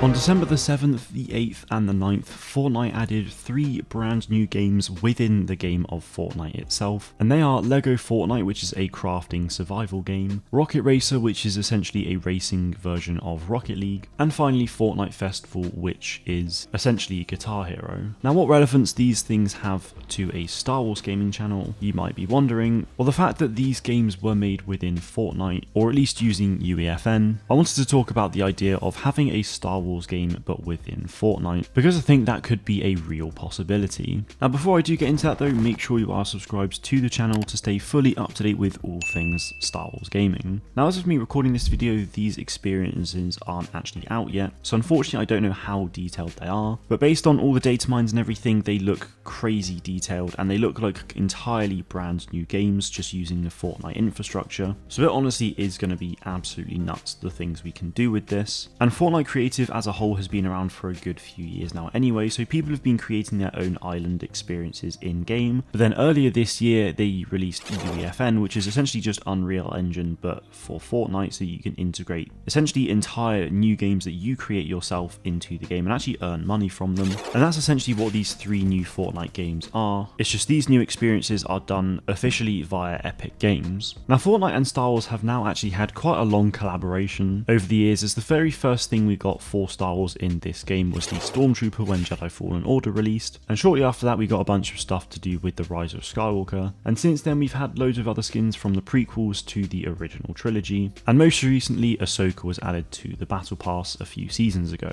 On December the 7th, the 8th and the 9th, Fortnite added 3 brand new games within the game of Fortnite itself, and they are LEGO Fortnite, which is a crafting survival game, Rocket Racer, which is essentially a racing version of Rocket League, and finally Fortnite Festival, which is essentially Guitar Hero. Now, what relevance these things have to a Star Wars gaming channel, you might be wondering. Well, the fact that these games were made within Fortnite, or at least using UEFN, I wanted to talk about the idea of having a Star Wars game but within Fortnite, because I think that could be a real possibility. Now, before I do get into that though, make sure you are subscribed to the channel to stay fully up to date with all things Star Wars gaming. Now, as of me recording this video, these experiences aren't actually out yet, so unfortunately I don't know how detailed they are, but based on all the data mines and everything, they look crazy detailed and they look like entirely brand new games just using the Fortnite infrastructure. So it honestly is going to be absolutely nuts, the things we can do with this. And Fortnite Creative as a whole has been around for a good few years now anyway, so people have been creating their own island experiences in game. But then earlier this year they released UEFN, which is essentially just Unreal Engine but for Fortnite, so you can integrate essentially entire new games that you create yourself into the game and actually earn money from them. And that's essentially what these 3 new Fortnite games are. It's just these new experiences are done officially via Epic Games. Now, Fortnite and Star Wars have now actually had quite a long collaboration over the years, as the very first thing we got for Star Wars in this game was the Stormtrooper when Jedi Fallen Order released, and shortly after that we got a bunch of stuff to do with the Rise of Skywalker, and since then we've had loads of other skins from the prequels to the original trilogy, and most recently Ahsoka was added to the Battle Pass a few seasons ago.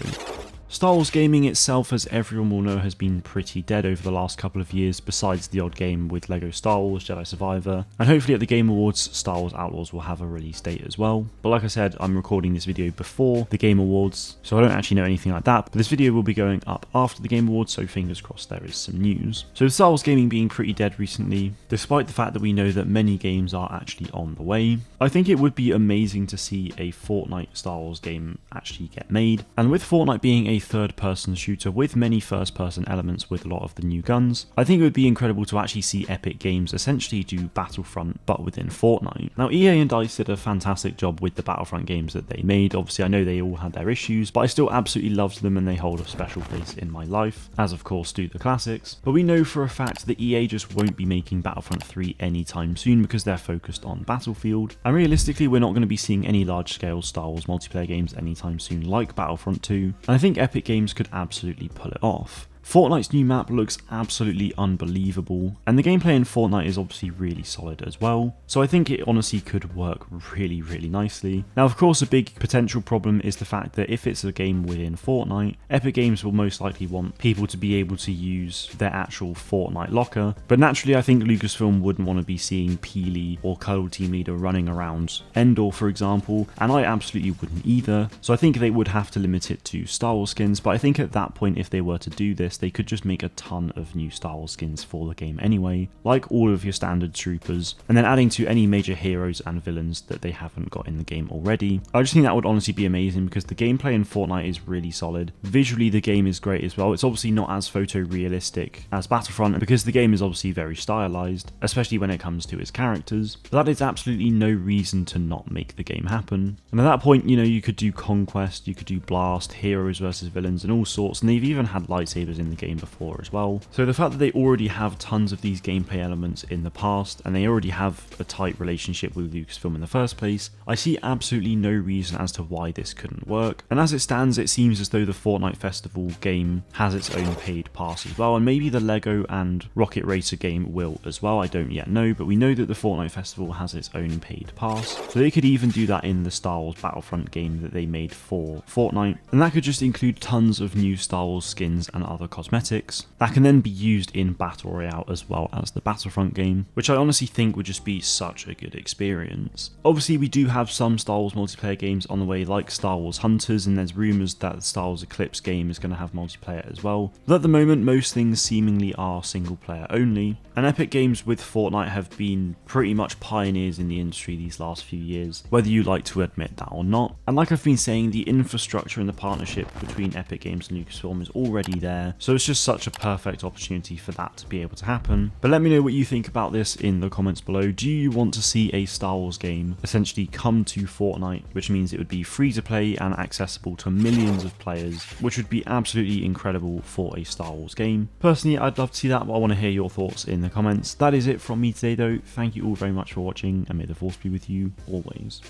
Star Wars gaming itself, as everyone will know, has been pretty dead over the last couple of years, besides the odd game with LEGO Star Wars Jedi Survivor, and hopefully at the Game Awards Star Wars Outlaws will have a release date as well. But like I said, I'm recording this video before the Game Awards, so I don't actually know anything like that, but this video will be going up after the Game Awards, so fingers crossed there is some news. So with Star Wars gaming being pretty dead recently, despite the fact that we know that many games are actually on the way, I think it would be amazing to see a Fortnite Star Wars game actually get made, and with Fortnite being a third-person shooter with many first-person elements with a lot of the new guns, I think it would be incredible to actually see Epic Games essentially do Battlefront but within Fortnite. Now, EA and DICE did a fantastic job with the Battlefront games that they made. Obviously, I know they all had their issues, but I still absolutely loved them and they hold a special place in my life, as of course do the classics. But we know for a fact that EA just won't be making Battlefront 3 anytime soon because they're focused on Battlefield, and realistically we're not going to be seeing any large-scale Star Wars multiplayer games anytime soon like Battlefront 2, and I think Epic Games could absolutely pull it off. Fortnite's new map looks absolutely unbelievable, and the gameplay in Fortnite is obviously really solid as well, so I think it honestly could work really nicely. Now, of course, a big potential problem is the fact that if it's a game within Fortnite, Epic Games will most likely want people to be able to use their actual Fortnite locker, but naturally I think Lucasfilm wouldn't want to be seeing Peely or Cuddle Team Leader running around Endor, for example, and I absolutely wouldn't either, so I think they would have to limit it to Star Wars skins. But I think at that point, if they were to do this, they could just make a ton of new Star Wars skins for the game anyway, like all of your standard troopers, and then adding to any major heroes and villains that they haven't got in the game already. I just think that would honestly be amazing because the gameplay in Fortnite is really solid. Visually, the game is great as well. It's obviously not as photorealistic as Battlefront because the game is obviously very stylized, especially when it comes to its characters, but that is absolutely no reason to not make the game happen. And at that point, you know, you could do Conquest, you could do Blast, heroes versus villains and all sorts, and they've even had lightsabers in the game before as well. So the fact that they already have tons of these gameplay elements in the past, and they already have a tight relationship with Lucasfilm in the first place, I see absolutely no reason as to why this couldn't work. And as it stands, it seems as though the Fortnite Festival game has its own paid pass as well, and maybe the LEGO and Rocket Racer game will as well. I don't yet know, but we know that the Fortnite Festival has its own paid pass, so they could even do that in the Star Wars Battlefront game that they made for Fortnite, and that could just include tons of new Star Wars skins and other cosmetics that can then be used in Battle Royale as well as the Battlefront game, which I honestly think would just be such a good experience. Obviously, we do have some Star Wars multiplayer games on the way, like Star Wars Hunters, and there's rumours that the Star Wars Eclipse game is going to have multiplayer as well, but at the moment most things seemingly are single player only, and Epic Games with Fortnite have been pretty much pioneers in the industry these last few years, whether you like to admit that or not. And like I've been saying, the infrastructure and the partnership between Epic Games and Lucasfilm is already there, so So it's just such a perfect opportunity for that to be able to happen. But let me know what you think about this in the comments below. Do you want to see a Star Wars game essentially come to Fortnite, which means it would be free to play and accessible to millions of players, which would be absolutely incredible for a Star Wars game? Personally, I'd love to see that, but I want to hear your thoughts in the comments. That is it from me today though. Thank you all very much for watching, and may the Force be with you always.